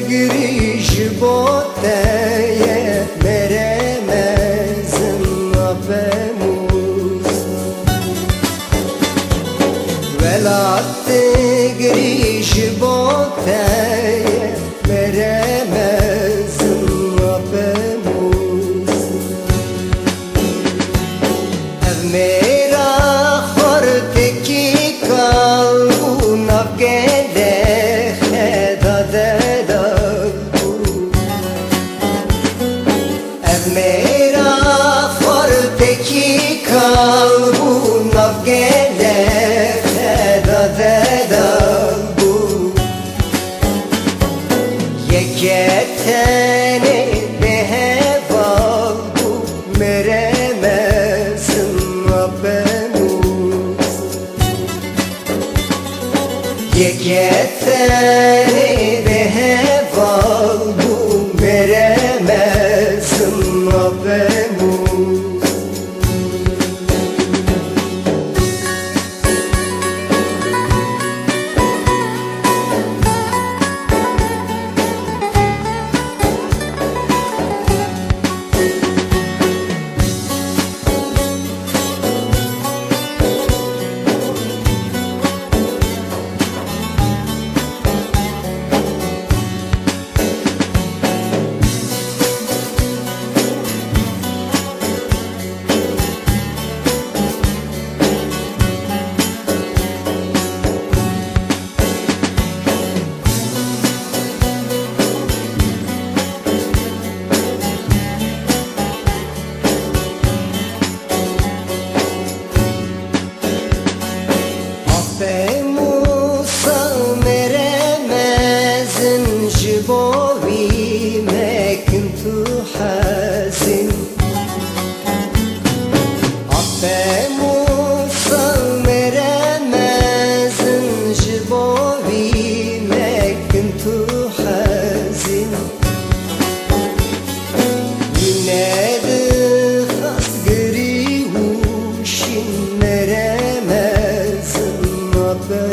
grish boteje mere mezën ape mus Velatte grish boteje mere mezën ape mus Ev mera khorte ki kalbun avgede Mera forteki kalbun avgele feda bu Yeketene beheval bu meremezin apemus Yeketene beheval bu meremezin apemus جبوي ما كنت حزين عبا موسى مرمزن جبوي ما كنت حزين ينادي خاص قريوشين مرمزن عبا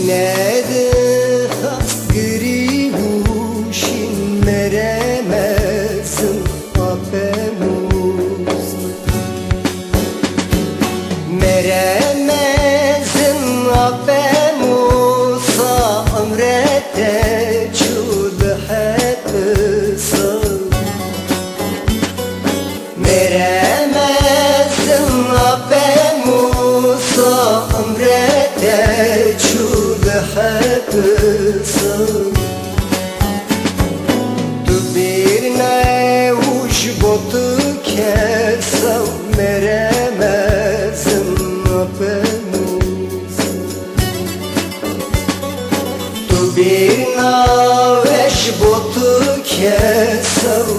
Nede has gribuşin meremezin apemus Meremezin apemusa amrete çud hepsa Meremezin apemusa amrete çud hepsin Tu bir nevuş botu kesav meremezin apemus Tu bir nevuş botu kesav